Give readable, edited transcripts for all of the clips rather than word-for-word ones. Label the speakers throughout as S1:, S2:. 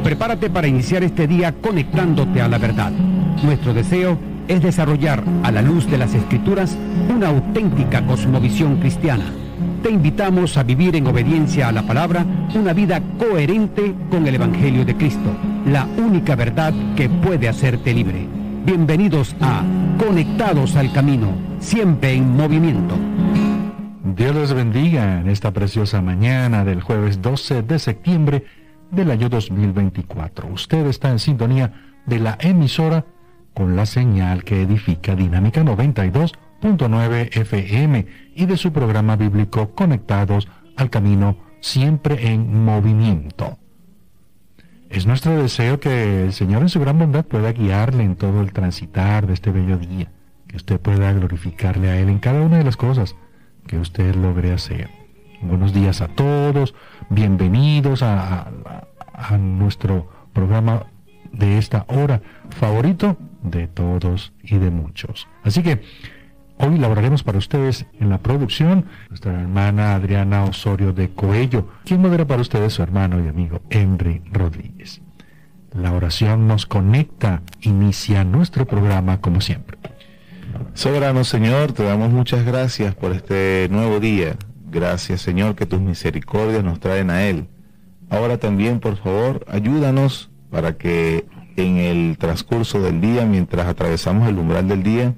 S1: Prepárate para iniciar este día conectándote a la verdad. Nuestro deseo es desarrollar, a la luz de las Escrituras, una auténtica cosmovisión cristiana. Te invitamos a vivir en obediencia a la palabra una vida coherente con el Evangelio de Cristo, la única verdad que puede hacerte libre. Bienvenidos a Conectados al Camino, siempre en movimiento.
S2: Dios les bendiga en esta preciosa mañana del jueves 12 de septiembre del año 2024. Usted está en sintonía de la emisora con la señal que edifica Dinámica 92.9 FM y de su programa bíblico Conectados al Camino, siempre en movimiento. Es nuestro deseo que el Señor en su gran bondad pueda guiarle en todo el transitar de este bello día, que usted pueda glorificarle a Él en cada una de las cosas que usted logre hacer. Buenos días a todos, bienvenidos a nuestro programa de esta hora favorito de todos y de muchos. Así que hoy laboraremos para ustedes en la producción nuestra hermana Adriana Osorio de Coello, quien modera para ustedes su hermano y amigo Henry Rodríguez. La oración nos conecta, inicia nuestro programa como siempre.
S3: Soberano Señor, te damos muchas gracias por este nuevo día. Gracias, Señor, que tus misericordias nos traen a Él. Ahora también, por favor, ayúdanos para que en el transcurso del día, mientras atravesamos el umbral del día,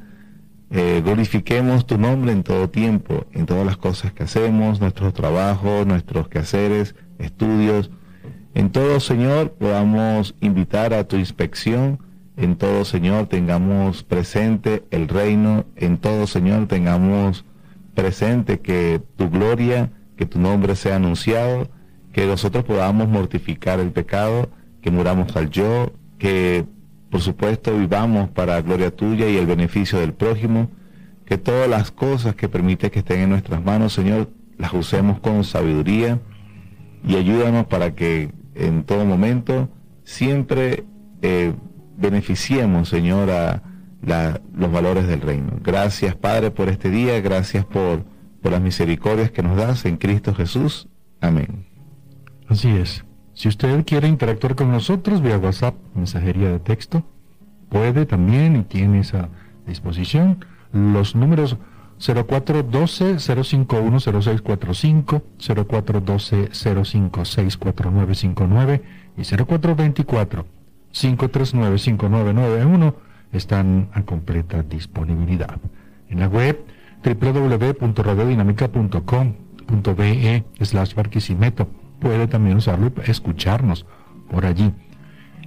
S3: glorifiquemos tu nombre en todo tiempo, en todas las cosas que hacemos, nuestros trabajos, nuestros quehaceres, estudios. En todo, Señor, podamos invitar a tu inspección. En todo, Señor, tengamos presente el reino. En todo, Señor, tengamos presente que tu gloria, que tu nombre sea anunciado, que nosotros podamos mortificar el pecado, que muramos al yo, que por supuesto vivamos para la gloria tuya y el beneficio del prójimo, que todas las cosas que permite que estén en nuestras manos, Señor, las usemos con sabiduría, y ayúdanos para que en todo momento siempre beneficiemos, Señor, a los valores del reino. Gracias, Padre, por este día, gracias por las misericordias que nos das en Cristo Jesús. Amén.
S2: Así es. Si usted quiere interactuar con nosotros vía WhatsApp, mensajería de texto, puede también y tiene esa disposición. Los números 0412-051-0645, 0412-056-4959 y 0424-539-5991 están a completa disponibilidad. En la web www.radiodinamica.com.be/Barquisimeto puede también usarlo y escucharnos por allí.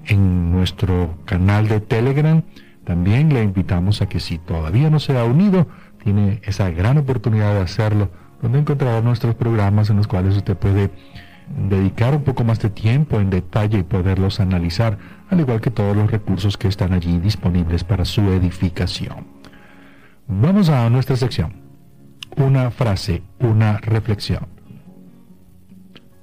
S2: En nuestro canal de Telegram también le invitamos a que, si todavía no se ha unido, tiene esa gran oportunidad de hacerlo, donde encontrará nuestros programas en los cuales usted puede dedicar un poco más de tiempo en detalle y poderlos analizar, al igual que todos los recursos que están allí disponibles para su edificación. Vamos a nuestra sección. Una frase, una reflexión.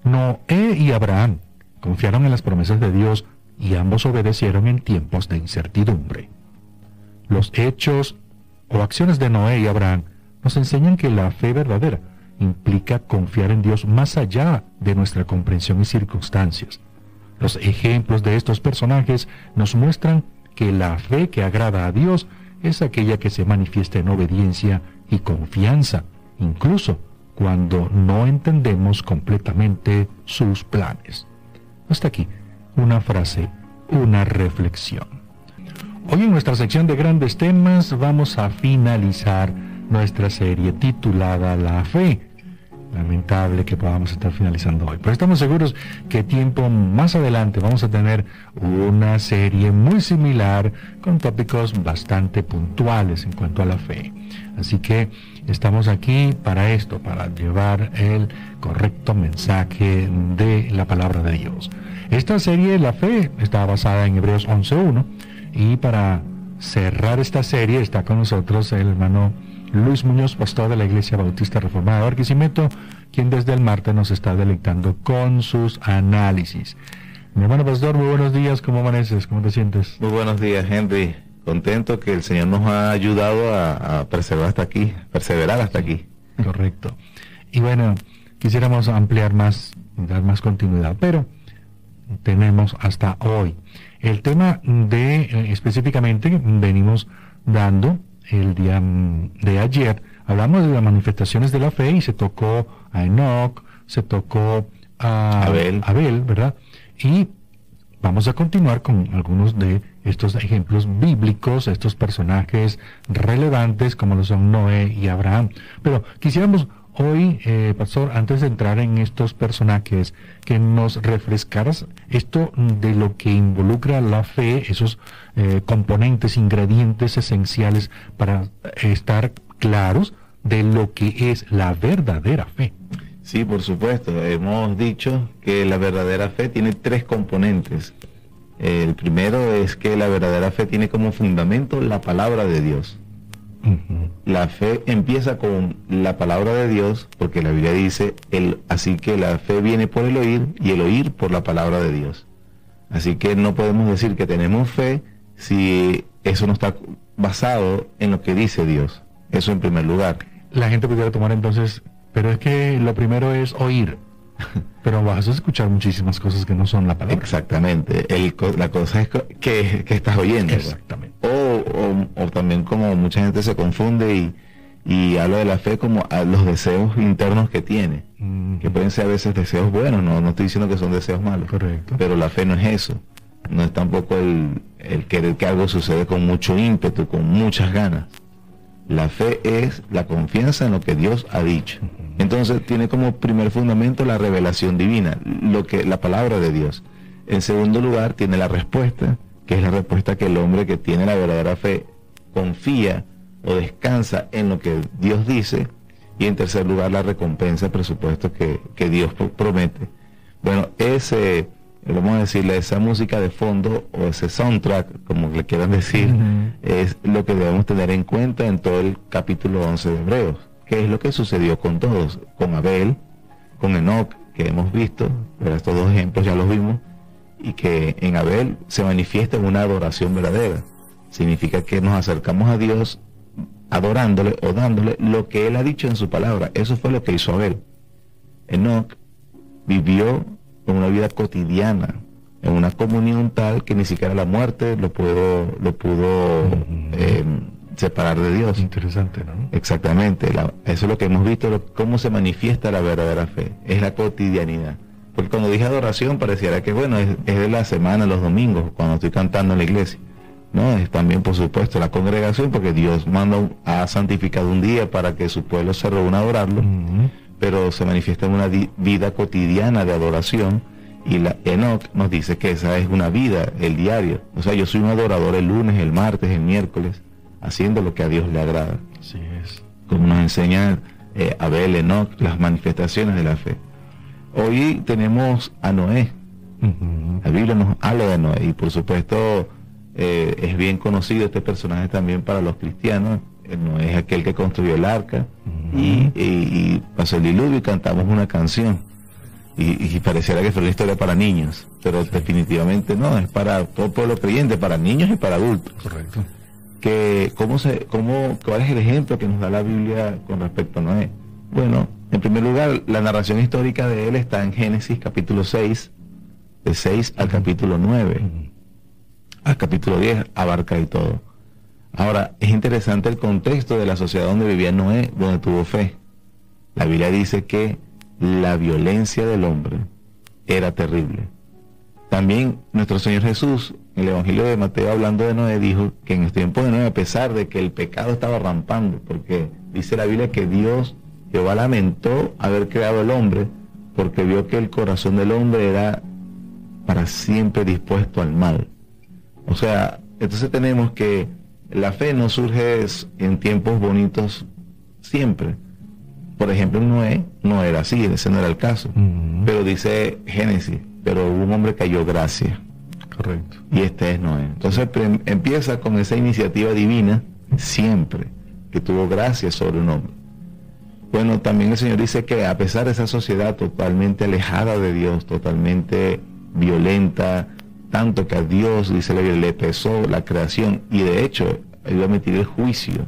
S2: Noé y Abraham confiaron en las promesas de Dios y ambos obedecieron en tiempos de incertidumbre. Los hechos o acciones de Noé y Abraham nos enseñan que la fe verdadera implica confiar en Dios más allá de nuestra comprensión y circunstancias. Los ejemplos de estos personajes nos muestran que la fe que agrada a Dios es aquella que se manifiesta en obediencia y confianza, incluso cuando no entendemos completamente sus planes. Hasta aquí, una frase, una reflexión. Hoy en nuestra sección de grandes temas vamos a finalizar nuestra serie titulada La Fe. Lamentable que podamos estar finalizando hoy, pero estamos seguros que tiempo más adelante vamos a tener una serie muy similar con tópicos bastante puntuales en cuanto a la fe. Así que estamos aquí para esto, para llevar el correcto mensaje de la palabra de Dios. Esta serie, La Fe, está basada en Hebreos 11:1, y para cerrar esta serie está con nosotros el hermano Luis Muñoz, pastor de la Iglesia Bautista Reformada de Barquisimeto, quien desde el martes nos está deleitando con sus análisis. Mi hermano pastor, muy buenos días, ¿cómo amaneces? ¿Cómo te sientes?
S3: Muy buenos días, Henry. Contento que el Señor nos ha ayudado a perseverar hasta aquí.
S2: Correcto. Y bueno, quisiéramos ampliar más, dar más continuidad, pero tenemos hasta hoy. El tema de específicamente venimos dando el día de ayer, hablamos de las manifestaciones de la fe y se tocó a Enoc, se tocó a Abel, ¿verdad? Y vamos a continuar con algunos de estos ejemplos bíblicos, estos personajes relevantes como lo son Noé y Abraham. Pero quisiéramos hoy, Pastor, antes de entrar en estos personajes, que nos refrescaras esto de lo que involucra la fe, esos componentes, ingredientes esenciales para estar claros de lo que es la verdadera fe.
S3: Sí, por supuesto. Hemos dicho que la verdadera fe tiene 3 componentes. El primero es que la verdadera fe tiene como fundamento la palabra de Dios. La fe empieza con la palabra de Dios, porque la Biblia dice, así que la fe viene por el oír, y el oír por la palabra de Dios. Así que no podemos decir que tenemos fe si eso no está basado en lo que dice Dios. Eso en primer lugar.
S2: La gente pudiera tomar entonces, pero es que lo primero es oír, pero vas a escuchar muchísimas cosas que no son la palabra.
S3: Exactamente. La cosa es que estás oyendo.
S2: Exactamente.
S3: O también, como mucha gente se confunde y habla de la fe como a los deseos internos que tiene, que pueden ser a veces deseos buenos, no estoy diciendo que son deseos malos.
S2: Correcto.
S3: Pero la fe no es eso, no es tampoco el querer que algo suceda con mucho ímpetu, con muchas ganas. La fe es la confianza en lo que Dios ha dicho. Entonces tiene como primer fundamento la revelación divina, la palabra de Dios. En segundo lugar tiene la respuesta, que es la respuesta que el hombre que tiene la verdadera fe confía o descansa en lo que Dios dice. Y en tercer lugar, la recompensa, el presupuesto que Dios promete. Bueno, vamos a decirle, esa música de fondo o ese soundtrack, como le quieran decir, es lo que debemos tener en cuenta en todo el capítulo 11 de Hebreos, que es lo que sucedió con todos, con Abel, con Enoc, que hemos visto, pero estos 2 ejemplos ya los vimos, y que en Abel se manifiesta en una adoración verdadera. Significa que nos acercamos a Dios adorándole o dándole lo que Él ha dicho en su palabra. Eso fue lo que hizo Abel. Enoc vivió en una vida cotidiana, en una comunión tal que ni siquiera la muerte lo pudo separar de Dios.
S2: Interesante, ¿no?
S3: Exactamente. Eso es lo que hemos visto, cómo se manifiesta la verdadera fe. Es la cotidianidad. Porque cuando dije adoración pareciera que, bueno, es de la semana, los domingos, cuando estoy cantando en la iglesia. No, es también, por supuesto, la congregación, porque Dios ha santificado un día para que su pueblo se reúna a adorarlo, pero se manifiesta en una vida cotidiana de adoración, y Enoc nos dice que esa es una vida, el diario. O sea, yo soy un adorador el lunes, el martes, el miércoles, haciendo lo que a Dios le agrada.
S2: Así es.
S3: Como nos enseña Abel, Enoc, las manifestaciones de la fe. Hoy tenemos a Noé. La Biblia nos habla de Noé, y por supuesto es bien conocido este personaje también para los cristianos. Noé es aquel que construyó el arca, y pasó el diluvio y cantamos una canción, y pareciera que fue una historia para niños, pero definitivamente no, es para todo pueblo creyente, para niños y para adultos.
S2: Correcto.
S3: ¿Cuál es el ejemplo que nos da la Biblia con respecto a Noé? Bueno, en primer lugar, la narración histórica de él está en Génesis capítulo 6, de 6 al capítulo 9. Al capítulo 10 abarca y todo. Ahora, es interesante el contexto de la sociedad donde vivía Noé, donde tuvo fe. La Biblia dice que la violencia del hombre era terrible. También nuestro Señor Jesús, en el Evangelio de Mateo, hablando de Noé, dijo que en el tiempo de Noé, a pesar de que el pecado estaba rampando, porque dice la Biblia que Jehová lamentó haber creado el hombre, porque vio que el corazón del hombre era para siempre dispuesto al mal. O sea, entonces tenemos que la fe no surge en tiempos bonitos siempre. Por ejemplo, en Noé no era así, ese no era el caso. Pero dice Génesis, pero un hombre que halló gracia.
S2: Correcto.
S3: Y este es Noé. Entonces empieza con esa iniciativa divina, siempre, que tuvo gracia sobre un hombre. Bueno, también el Señor dice que a pesar de esa sociedad totalmente alejada de Dios, totalmente violenta, tanto que a Dios, dice la Biblia, le pesó la creación, y de hecho iba a emitir el juicio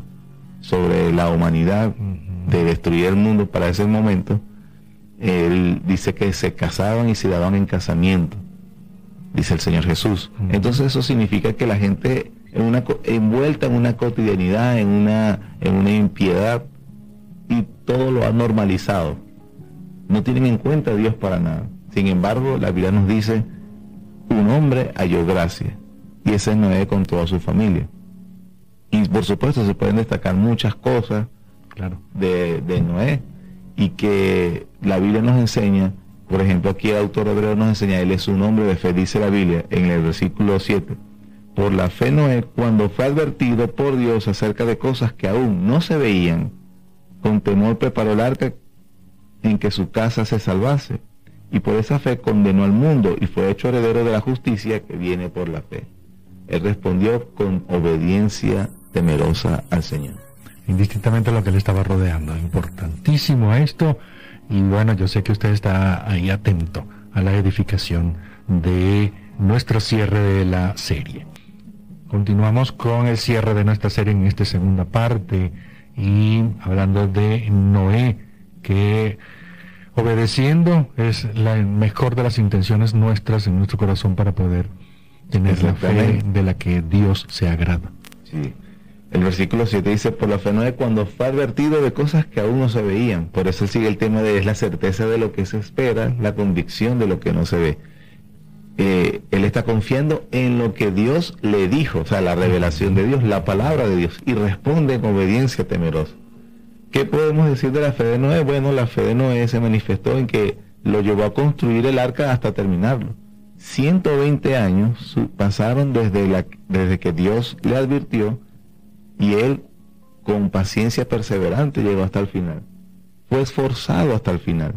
S3: sobre la humanidad, de destruir el mundo para ese momento. Él dice que se casaban y se daban en casamiento, dice el Señor Jesús. Entonces eso significa que la gente envuelta en una cotidianidad, en una impiedad, y todo lo ha normalizado. No tienen en cuenta a Dios para nada. Sin embargo, la Biblia nos dice, un hombre halló gracia, y ese es Noé con toda su familia. Y por supuesto se pueden destacar muchas cosas, claro, de Noé, y que la Biblia nos enseña. Por ejemplo, aquí el autor hebreo nos enseña, él es un hombre de fe, dice la Biblia en el versículo 7. Por la fe Noé, cuando fue advertido por Dios acerca de cosas que aún no se veían, con temor preparó el arca en que su casa se salvase, y por esa fe condenó al mundo y fue hecho heredero de la justicia que viene por la fe. Él respondió con obediencia temerosa al Señor.
S2: Indistintamente lo que le estaba rodeando. Importantísimo esto. Y bueno, yo sé que usted está ahí atento a la edificación de nuestro cierre de la serie. Continuamos con el cierre de nuestra serie en esta segunda parte y hablando de Noé, que obedeciendo es la mejor de las intenciones nuestras en nuestro corazón para poder tener la fe de la que Dios se agrada.
S3: Sí. El versículo 7 dice, por la fe Noé cuando fue advertido de cosas que aún no se veían. Por eso sigue el tema de es la certeza de lo que se espera, la convicción de lo que no se ve. Él está confiando en lo que Dios le dijo, o sea, la revelación de Dios, la palabra de Dios, y responde en obediencia temerosa. ¿Qué podemos decir de la fe de Noé? Bueno, la fe de Noé se manifestó en que lo llevó a construir el arca hasta terminarlo. 120 años pasaron desde que Dios le advirtió, y él con paciencia perseverante llegó hasta el final. Fue esforzado hasta el final.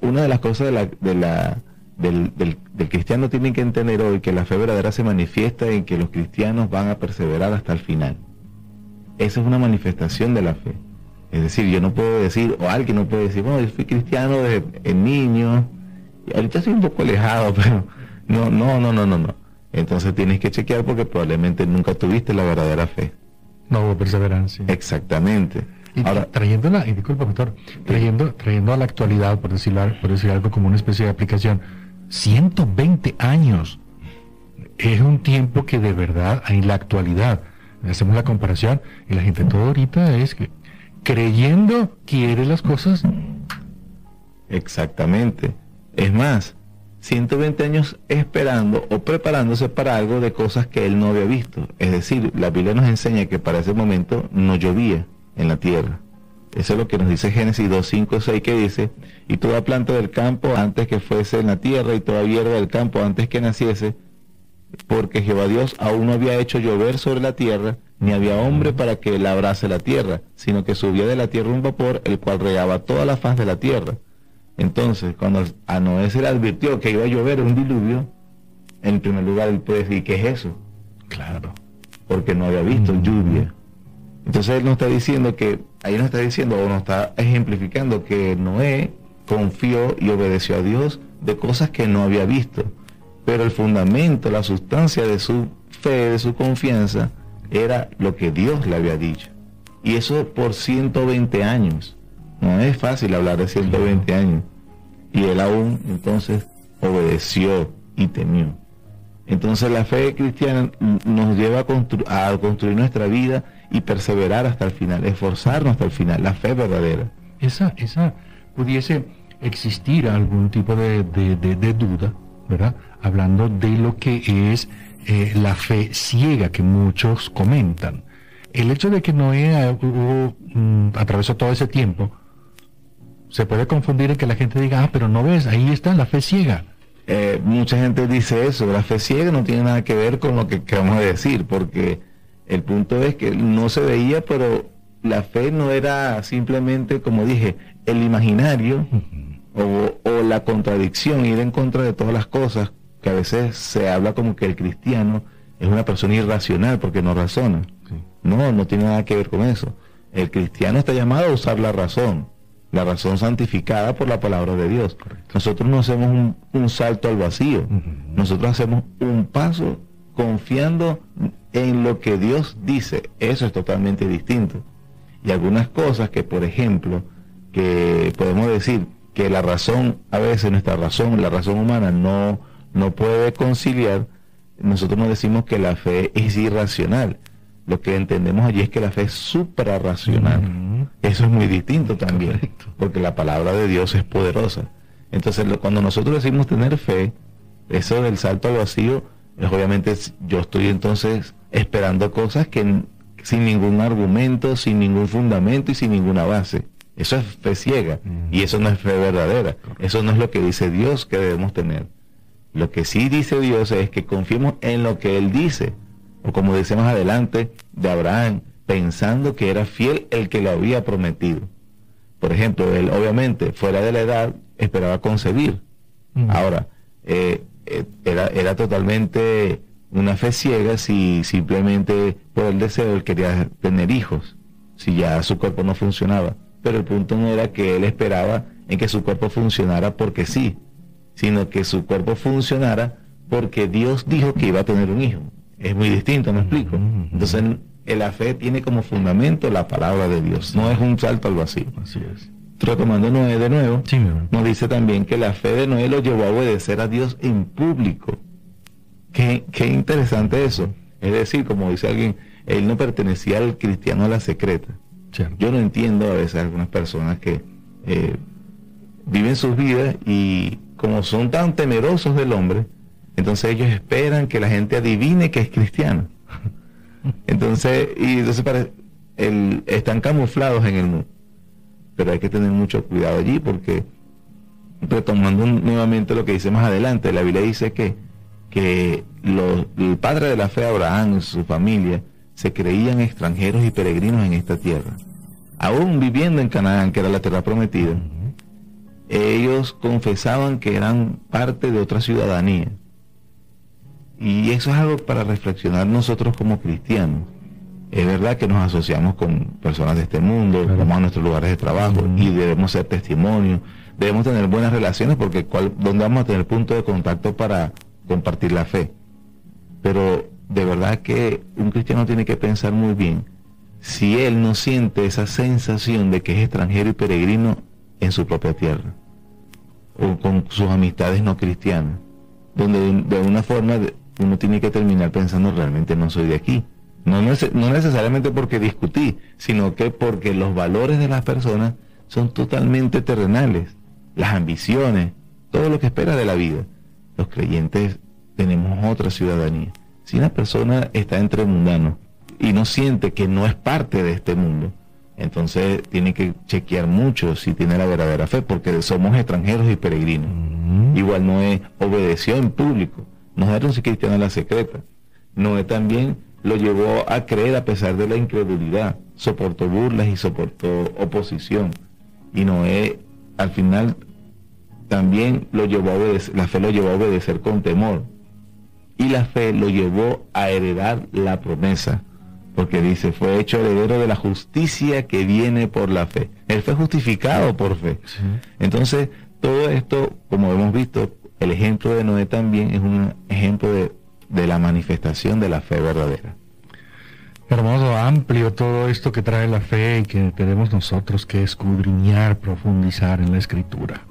S3: Una de las cosas del cristiano tienen que entender hoy, que la fe verdadera se manifiesta en que los cristianos van a perseverar hasta el final. Esa es una manifestación de la fe. Es decir, yo no puedo decir, o alguien no puede decir, bueno, yo fui cristiano desde niño, y ahorita estoy un poco alejado, pero no. Entonces tienes que chequear porque probablemente nunca tuviste la verdadera fe.
S2: No hubo perseverancia.
S3: Exactamente.
S2: Y ahora, trayéndola, y disculpa, doctor, trayendo a la actualidad, por decir algo como una especie de aplicación, 120 años es un tiempo que de verdad, en la actualidad, hacemos la comparación, y la gente todo ahorita es que creyendo quiere las cosas.
S3: Exactamente. Es más, 120 años esperando o preparándose para algo de cosas que él no había visto. Es decir, la Biblia nos enseña que para ese momento no llovía en la tierra. Eso es lo que nos dice Génesis 2, 5, 6, que dice, y toda planta del campo antes que fuese en la tierra, y toda hierba del campo antes que naciese, porque Jehová Dios aún no había hecho llover sobre la tierra, ni había hombre para que labrase la tierra, sino que subía de la tierra un vapor, el cual regaba toda la faz de la tierra. Entonces, cuando a Noé se le advirtió que iba a llover un diluvio, en primer lugar él puede decir, ¿qué es eso?
S2: Claro.
S3: Porque no había visto lluvia. Entonces él nos está diciendo ahí nos está diciendo, o nos está ejemplificando que Noé confió y obedeció a Dios de cosas que no había visto. Pero el fundamento, la sustancia de su fe, de su confianza, era lo que Dios le había dicho. Y eso por 120 años. No es fácil hablar de 120 años. Y él aún, entonces, obedeció y temió. Entonces la fe cristiana nos lleva a construir nuestra vida y perseverar hasta el final, esforzarnos hasta el final, la fe verdadera.
S2: Esa pudiese existir algún tipo de duda, ¿verdad? Hablando de lo que es la fe ciega que muchos comentan. El hecho de que Noé atravesó todo ese tiempo, se puede confundir en que la gente diga, pero no ves, ahí está la fe ciega.
S3: Mucha gente dice eso, la fe ciega no tiene nada que ver con lo que acabamos de decir, porque el punto es que no se veía, pero la fe no era simplemente, como dije, el imaginario o la contradicción, ir en contra de todas las cosas, que a veces se habla como que el cristiano es una persona irracional porque no razona. Sí. No tiene nada que ver con eso. El cristiano está llamado a usar la razón santificada por la palabra de Dios. Correcto. Nosotros no hacemos un salto al vacío. Nosotros hacemos un paso confiando en lo que Dios dice. Eso es totalmente distinto. Y algunas cosas que, por ejemplo, que podemos decir que la razón, a veces nuestra razón, la razón humana no no puede conciliar. Nosotros no decimos que la fe es irracional. Lo que entendemos allí es que la fe es suprarracional. Eso es muy distinto también, correcto, porque la palabra de Dios es poderosa. Entonces, cuando nosotros decimos tener fe, eso del salto al vacío, es obviamente yo estoy entonces esperando cosas que sin ningún argumento, sin ningún fundamento y sin ninguna base. Eso es fe ciega, y eso no es fe verdadera. Eso no es lo que dice Dios que debemos tener. Lo que sí dice Dios es que confiemos en lo que Él dice, o como dice más adelante de Abraham, pensando que era fiel el que lo había prometido. Por ejemplo, él obviamente fuera de la edad esperaba concebir. Ahora, era totalmente una fe ciega si simplemente por el deseo él quería tener hijos, si ya su cuerpo no funcionaba. Pero el punto no era que él esperaba en que su cuerpo funcionara porque sí, sino que su cuerpo funcionara porque Dios dijo que iba a tener un hijo. Es muy distinto, ¿me explico? Entonces, la fe tiene como fundamento la palabra de Dios, no es un salto al vacío.
S2: Así es.
S3: Retomando Noé de nuevo,
S2: sí,
S3: nos dice también que la fe de Noé lo llevó a obedecer a Dios en público. Qué interesante eso. Es decir, como dice alguien, él no pertenecía al cristiano a la secreta.
S2: Cierto.
S3: Yo no entiendo a veces algunas personas que viven sus vidas y como son tan temerosos del hombre, entonces ellos esperan que la gente adivine que es cristiano. Entonces están camuflados en el mundo. Pero hay que tener mucho cuidado allí, porque retomando nuevamente lo que dice más adelante, la Biblia dice que el padre de la fe, Abraham, y su familia se creían extranjeros y peregrinos en esta tierra. Aún viviendo en Canaán, que era la tierra prometida, ellos confesaban que eran parte de otra ciudadanía. Y eso es algo para reflexionar nosotros como cristianos. Es verdad que nos asociamos con personas de este mundo, vamos a nuestros lugares de trabajo y debemos ser testimonios, debemos tener buenas relaciones porque ¿dónde vamos a tener punto de contacto para compartir la fe? Pero de verdad que un cristiano tiene que pensar muy bien si él no siente esa sensación de que es extranjero y peregrino en su propia tierra o con sus amistades no cristianas, donde de una forma uno tiene que terminar pensando realmente no soy de aquí. No necesariamente porque discutí, sino que porque los valores de las personas son totalmente terrenales, las ambiciones, todo lo que espera de la vida. Los creyentes tenemos otra ciudadanía. Si una persona está entre mundanos y no siente que no es parte de este mundo, entonces tiene que chequear mucho si tiene la verdadera fe, porque somos extranjeros y peregrinos. Igual Noé obedeció en público, no era un cristiano en la secreta. Noé también lo llevó a creer a pesar de la incredulidad, soportó burlas y soportó oposición, y Noé al final también lo llevó a obedecer, la fe lo llevó a obedecer con temor, y la fe lo llevó a heredar la promesa, porque dice, fue hecho heredero de la justicia que viene por la fe. Él fue justificado por fe. Sí. Entonces, todo esto, como hemos visto, el ejemplo de Noé también es un ejemplo de la manifestación de la fe verdadera.
S2: Hermoso, amplio todo esto que trae la fe y que tenemos nosotros que escudriñar, profundizar en la Escritura.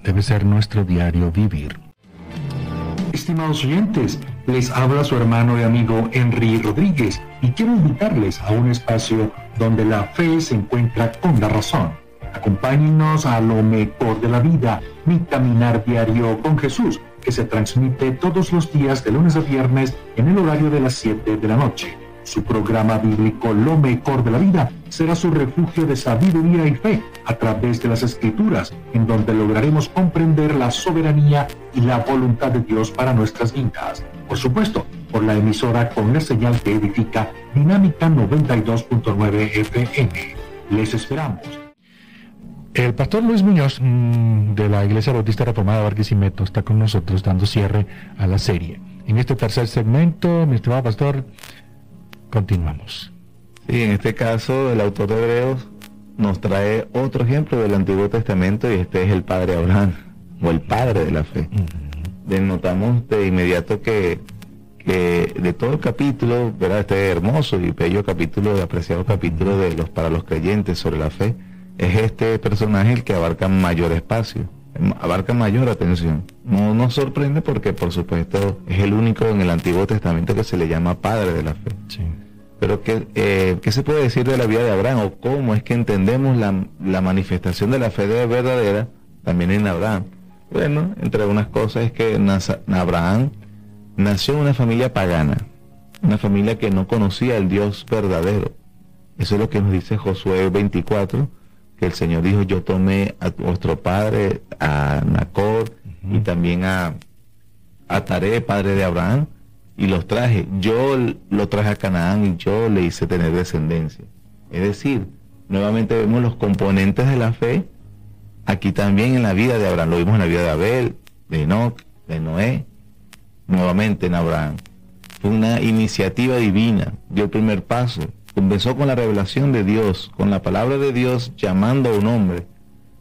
S2: Debe ser nuestro diario vivir.
S4: Estimados oyentes, les habla su hermano y amigo Henry Rodríguez y quiero invitarles a un espacio donde la fe se encuentra con la razón. Acompáñennos a lo mejor de la vida, mi caminar diario con Jesús, que se transmite todos los días de lunes a viernes en el horario de las 7 de la noche. Su programa bíblico Lo Mejor de la Vida será su refugio de sabiduría y fe a través de las Escrituras, en donde lograremos comprender la soberanía y la voluntad de Dios para nuestras vidas. Por supuesto, por la emisora con la señal que edifica Dinámica 92.9 FM. Les esperamos.
S2: El pastor Luis Muñoz de la Iglesia Bautista Reformada Barquisimeto está con nosotros dando cierre a la serie. En este tercer segmento, mi estimado pastor, continuamos.
S3: Sí, en este caso el autor de Hebreos nos trae otro ejemplo del Antiguo Testamento y este es el padre Abraham, o el padre de la fe. Notamos de inmediato que de todo el capítulo, ¿verdad? Este hermoso y bello capítulo, apreciado capítulo para los creyentes sobre la fe, es este personaje el que abarca mayor espacio, abarca mayor atención. No nos sorprende porque, por supuesto, es el único en el Antiguo Testamento que se le llama padre de la fe.
S2: Sí.
S3: Pero ¿qué se puede decir de la vida de Abraham? ¿O cómo es que entendemos la manifestación de la fe verdadera también en Abraham? Bueno, entre unas cosas es que Abraham nació en una familia pagana, una familia que no conocía al Dios verdadero. Eso es lo que nos dice Josué 24, que el Señor dijo: yo tomé a vuestro padre, a Nacor, y también a Taré, padre de Abraham, y los traje. Yo lo traje a Canaán y yo le hice tener descendencia. Es decir, nuevamente vemos los componentes de la fe aquí también en la vida de Abraham. Lo vimos en la vida de Abel, de Enoc, de Noé, nuevamente en Abraham. Fue una iniciativa divina, dio el primer paso. Comenzó con la revelación de Dios, con la palabra de Dios, llamando a un hombre,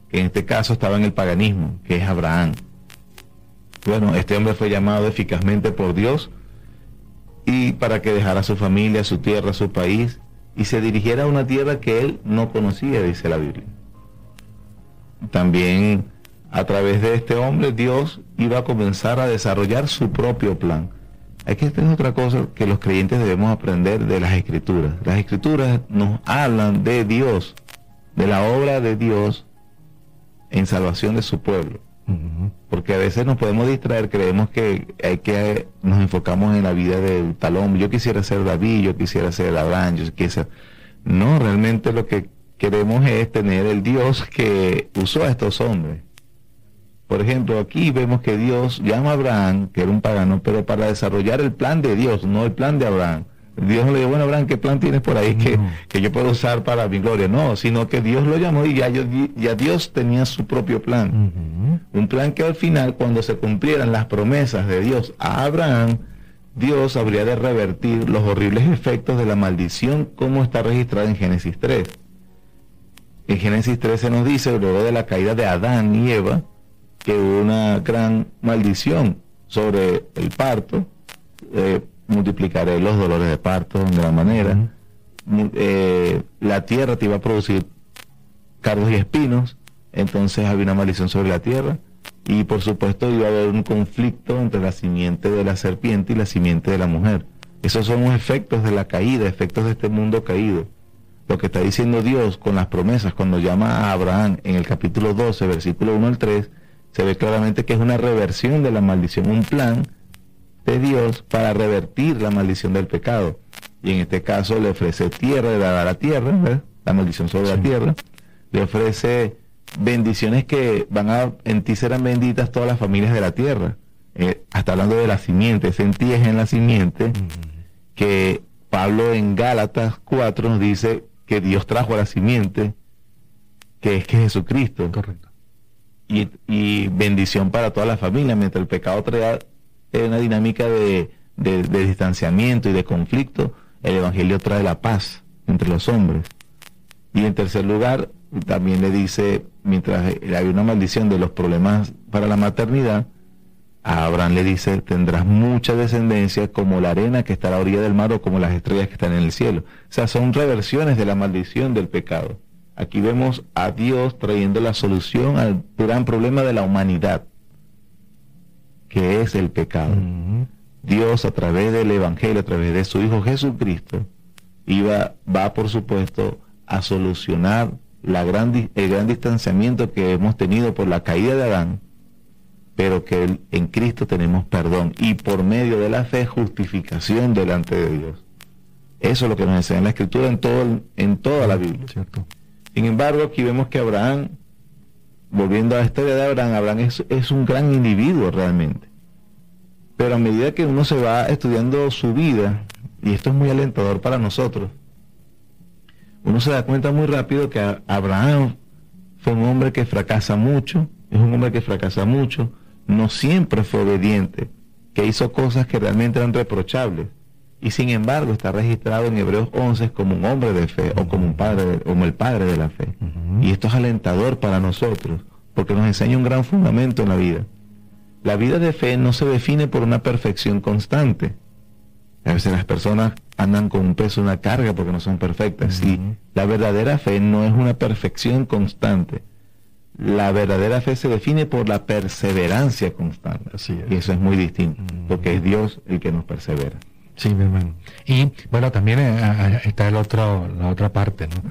S3: que en este caso estaba en el paganismo, que es Abraham. Bueno, este hombre fue llamado eficazmente por Dios, y para que dejara su familia, su tierra, su país, y se dirigiera a una tierra que él no conocía, dice la Biblia. También a través de este hombre Dios iba a comenzar a desarrollar su propio plan. Aquí esta es otra cosa que los creyentes debemos aprender de las Escrituras. Las Escrituras nos hablan de Dios, de la obra de Dios en salvación de su pueblo. Porque a veces nos podemos distraer, creemos que nos enfocamos en la vida del tal hombre. Yo quisiera ser David, yo quisiera ser Abraham, yo quisiera... No, realmente lo que queremos es tener el Dios que usó a estos hombres. Por ejemplo, aquí vemos que Dios llama a Abraham, que era un pagano, pero para desarrollar el plan de Dios, no el plan de Abraham. Dios no le dijo: bueno, Abraham, ¿qué plan tienes por ahí que yo puedo usar para mi gloria? No, sino que Dios lo llamó y ya Dios tenía su propio plan. Un plan que al final, cuando se cumplieran las promesas de Dios a Abraham, Dios habría de revertir los horribles efectos de la maldición, como está registrada en Génesis 3. En Génesis 3 se nos dice, luego de la caída de Adán y Eva, que hubo una gran maldición sobre el parto. Multiplicaré los dolores de parto en gran manera. La tierra te iba a producir cardos y espinos, entonces había una maldición sobre la tierra, y por supuesto iba a haber un conflicto entre la simiente de la serpiente y la simiente de la mujer. Esos son los efectos de la caída, efectos de este mundo caído. Lo que está diciendo Dios con las promesas cuando llama a Abraham en el capítulo 12, versículo 1 al 3, se ve claramente que es una reversión de la maldición, un plan de Dios para revertir la maldición del pecado. Y en este caso le ofrece tierra, le da la tierra, ¿verdad? La maldición sobre la tierra. Le ofrece bendiciones que en ti serán benditas todas las familias de la tierra. Hasta hablando de la simiente, en ti es en la simiente, que Pablo en Gálatas 4 nos dice que Dios trajo a la simiente, que es Jesucristo. Correcto. Y bendición para toda la familia, mientras el pecado trae una dinámica de distanciamiento y de conflicto, el Evangelio trae la paz entre los hombres. Y en tercer lugar, también le dice, mientras hay una maldición de los problemas para la maternidad, a Abraham le dice: tendrás mucha descendencia como la arena que está a la orilla del mar o como las estrellas que están en el cielo. O sea, son reversiones de la maldición del pecado. Aquí vemos a Dios trayendo la solución al gran problema de la humanidad, que es el pecado. Dios, a través del Evangelio, a través de su Hijo Jesucristo, va por supuesto a solucionar el gran distanciamiento que hemos tenido por la caída de Adán, pero que en Cristo tenemos perdón, y por medio de la fe, justificación delante de Dios. Eso es lo que nos enseña la Escritura en toda la Biblia. Cierto. Sin embargo, aquí vemos que Abraham, volviendo a la historia de Abraham es un gran individuo realmente. Pero a medida que uno se va estudiando su vida, y esto es muy alentador para nosotros, uno se da cuenta muy rápido que Abraham fue un hombre que fracasa mucho, no siempre fue obediente, que hizo cosas que realmente eran reprochables, y sin embargo está registrado en Hebreos 11 como un hombre de fe, o como el padre de la fe. Y esto es alentador para nosotros, porque nos enseña un gran fundamento en la vida. La vida de fe no se define por una perfección constante. A veces las personas andan con un peso, una carga, porque no son perfectas. Sí, la verdadera fe no es una perfección constante. la verdadera fe se define por la perseverancia constante.
S2: Así es.
S3: Y eso es muy distinto, porque es Dios el que nos persevera.
S2: Sí, mi hermano. Y bueno, también está la otra parte, ¿no?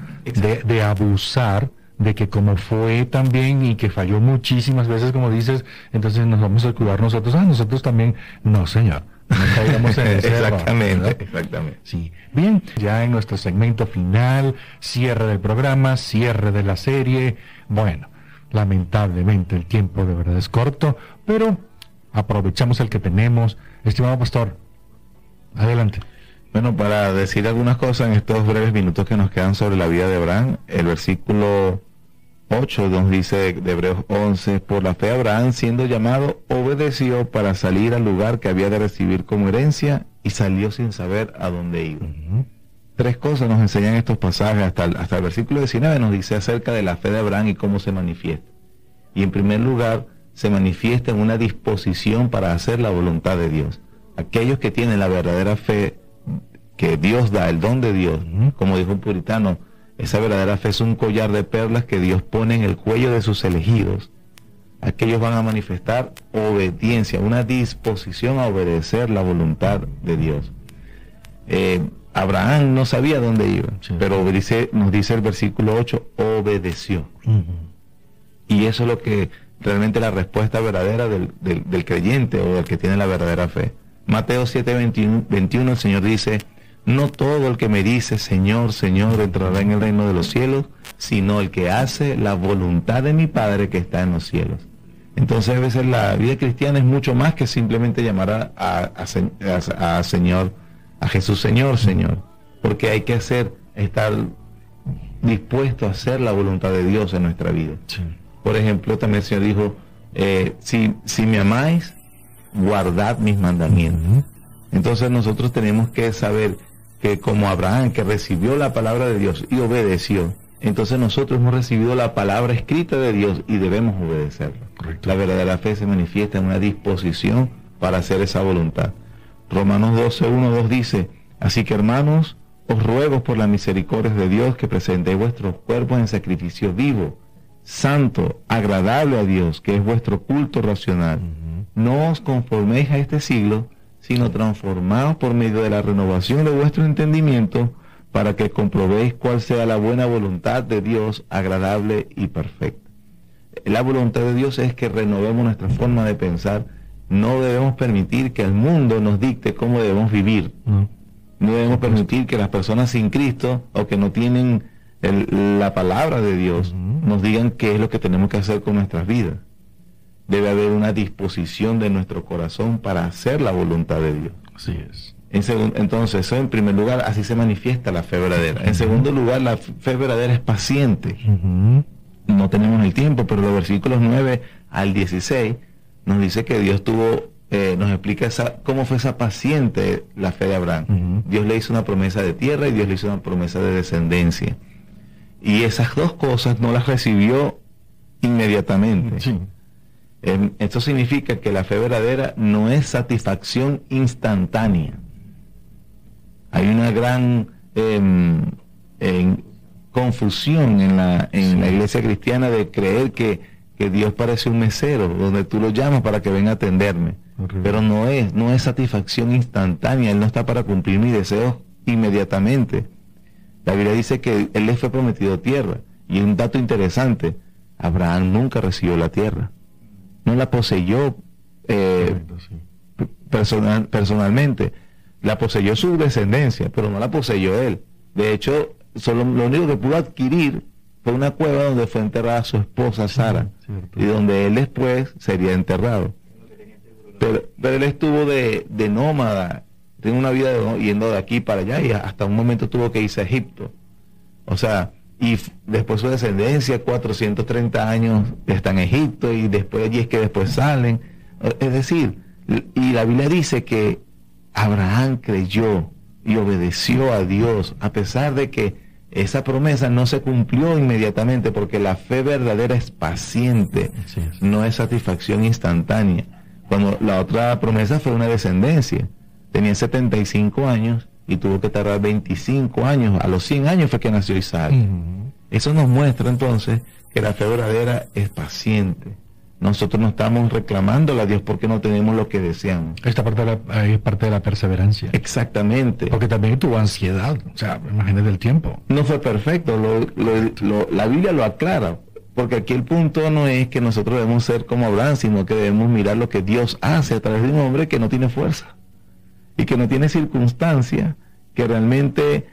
S2: De abusar de que como fue también y que falló muchísimas veces, como dices, entonces nos vamos a cuidar nosotros. Nosotros también. No, señor. No caigamos en ese
S3: Exactamente,
S2: error,
S3: exactamente.
S2: Sí. Bien, ya en nuestro segmento final, cierre del programa, cierre de la serie. Bueno, lamentablemente el tiempo de verdad es corto, pero aprovechamos el que tenemos. Estimado pastor, adelante.
S3: Bueno, para decir algunas cosas en estos breves minutos que nos quedan sobre la vida de Abraham, el versículo 8 nos dice de Hebreos 11, por la fe Abraham, siendo llamado, obedeció para salir al lugar que había de recibir como herencia y salió sin saber a dónde iba. Tres cosas nos enseñan estos pasajes, hasta el versículo 19 nos dice acerca de la fe de Abraham y cómo se manifiesta. Y en primer lugar, se manifiesta en una disposición para hacer la voluntad de Dios. Aquellos que tienen la verdadera fe que Dios da, el don de Dios, como dijo un puritano, esa verdadera fe es un collar de perlas que Dios pone en el cuello de sus elegidos. Aquellos van a manifestar obediencia, una disposición a obedecer la voluntad de Dios. Abraham no sabía dónde iba, pero nos dice el versículo 8, obedeció. Y eso es lo que realmente la respuesta verdadera del creyente o del que tiene la verdadera fe. Mateo 7:21, el Señor dice, no todo el que me dice Señor, Señor entrará en el reino de los cielos, sino el que hace la voluntad de mi Padre que está en los cielos. Entonces a veces la vida cristiana es mucho más que simplemente llamar a Señor, a Jesús Señor, Señor, porque hay que estar dispuesto a hacer la voluntad de Dios en nuestra vida.
S2: Sí.
S3: Por ejemplo, también el Señor dijo, si me amáis, guardad mis mandamientos. Entonces nosotros tenemos que saber que como Abraham, que recibió la palabra de Dios y obedeció, entonces nosotros hemos recibido la palabra escrita de Dios y debemos obedecerla.
S2: Correcto.
S3: La verdadera fe se manifiesta en una disposición para hacer esa voluntad. Romanos 12:1-2 dice, así que hermanos, os ruego por la misericordia de Dios que presentéis vuestros cuerpos en sacrificio vivo, santo, agradable a Dios, que es vuestro culto racional. No os conforméis a este siglo, sino transformaos por medio de la renovación de vuestro entendimiento, para que comprobéis cuál sea la buena voluntad de Dios, agradable y perfecta. La voluntad de Dios es que renovemos nuestra forma de pensar. No debemos permitir que el mundo nos dicte cómo debemos vivir. No debemos permitir que las personas sin Cristo, o que no tienen la palabra de Dios, nos digan qué es lo que tenemos que hacer con nuestras vidas. Debe haber una disposición de nuestro corazón para hacer la voluntad de Dios.
S2: Así es.
S3: Entonces, eso en primer lugar, así se manifiesta la fe verdadera. En segundo lugar, la fe verdadera es paciente. No tenemos el tiempo, pero los versículos 9 al 16 nos dice que Dios nos explica cómo fue esa paciente la fe de Abraham. Dios le hizo una promesa de tierra y Dios le hizo una promesa de descendencia. Y esas dos cosas no las recibió inmediatamente.
S2: Sí.
S3: Esto significa que la fe verdadera no es satisfacción instantánea. Hay una gran confusión en la iglesia cristiana de creer que Dios parece un mesero, donde tú lo llamas para que venga a atenderme. Pero no es satisfacción instantánea. Él no está para cumplir mis deseos inmediatamente. La Biblia dice que Él le fue prometido tierra. Y un dato interesante, Abraham nunca recibió la tierra. No la poseyó personalmente. La poseyó su descendencia, pero no la poseyó él. De hecho, lo único que pudo adquirir fue una cueva donde fue enterrada su esposa Sara, y donde él después sería enterrado. Pero él estuvo de nómada, tiene una vida yendo de aquí para allá, y hasta un momento tuvo que irse a Egipto. O sea, y después su descendencia, 430 años está en Egipto, y después allí es que después salen. Es decir, y la Biblia dice que Abraham creyó y obedeció a Dios, a pesar de que esa promesa no se cumplió inmediatamente, porque la fe verdadera es paciente, no es satisfacción instantánea. Cuando la otra promesa fue una descendencia, tenía 75 años y tuvo que tardar 25 años, a los 100 años fue que nació Isaac. Eso nos muestra entonces que la fe verdadera es paciente. Nosotros no estamos reclamándole a Dios porque no tenemos lo que deseamos.
S2: Esta es parte de la perseverancia.
S3: Exactamente.
S2: Porque también tuvo ansiedad, o sea, imagínate el tiempo.
S3: No fue perfecto, la Biblia lo aclara, porque aquí el punto no es que nosotros debemos ser como Abraham, sino que debemos mirar lo que Dios hace a través de un hombre que no tiene fuerza y que no tiene circunstancias que realmente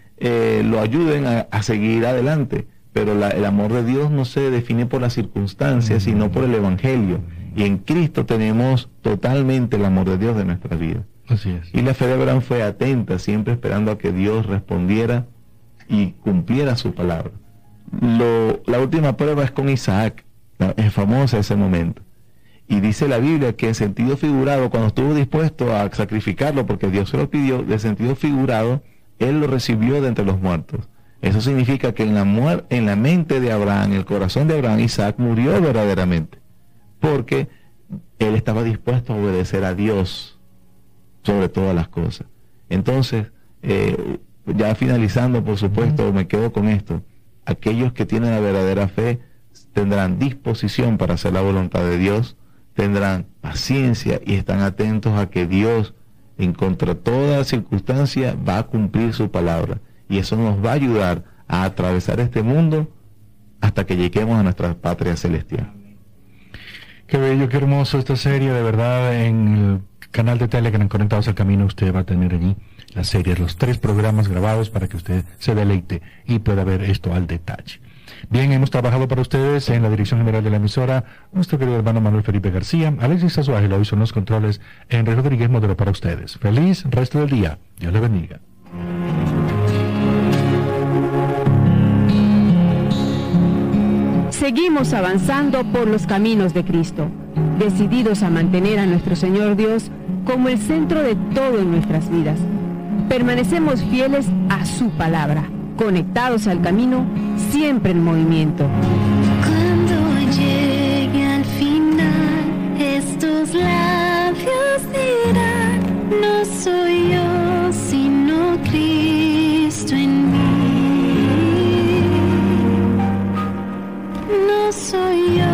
S3: lo ayuden a seguir adelante. Pero el amor de Dios no se define por las circunstancias, sino por el Evangelio. Y en Cristo tenemos totalmente el amor de Dios de nuestra vida.
S2: Así es.
S3: Y la fe de Abraham fue atenta, siempre esperando a que Dios respondiera y cumpliera su palabra. La última prueba es con Isaac, es famosa ese momento. Y dice la Biblia que en sentido figurado, cuando estuvo dispuesto a sacrificarlo, porque Dios se lo pidió, de sentido figurado, él lo recibió de entre los muertos. Eso significa que en la mente de Abraham, en el corazón de Abraham, Isaac murió verdaderamente, porque él estaba dispuesto a obedecer a Dios sobre todas las cosas. Entonces, ya finalizando, por supuesto, me quedo con esto: aquellos que tienen la verdadera fe tendrán disposición para hacer la voluntad de Dios, tendrán paciencia y están atentos a que Dios, en contra de toda circunstancia, va a cumplir su palabra. Y eso nos va a ayudar a atravesar este mundo hasta que lleguemos a nuestra patria celestial.
S2: Qué bello, qué hermoso esta serie, de verdad. En el canal de Telegram Conectados al Camino usted va a tener allí la serie, los 3 programas grabados para que usted se deleite y pueda ver esto al detalle. Bien, hemos trabajado para ustedes en la dirección general de la emisora nuestro querido hermano Manuel Felipe García, Alexis Azuaje lo hizo en los controles, Henry Rodríguez modeló para ustedes. Feliz resto del día, Dios le bendiga.
S5: Seguimos avanzando por los caminos de Cristo, decididos a mantener a nuestro Señor Dios como el centro de todo en nuestras vidas. Permanecemos fieles a su palabra, conectados al camino, siempre en movimiento.
S6: Cuando llegue al final, estos labios dirán: no soy yo, sino Cristo en mí. No soy yo.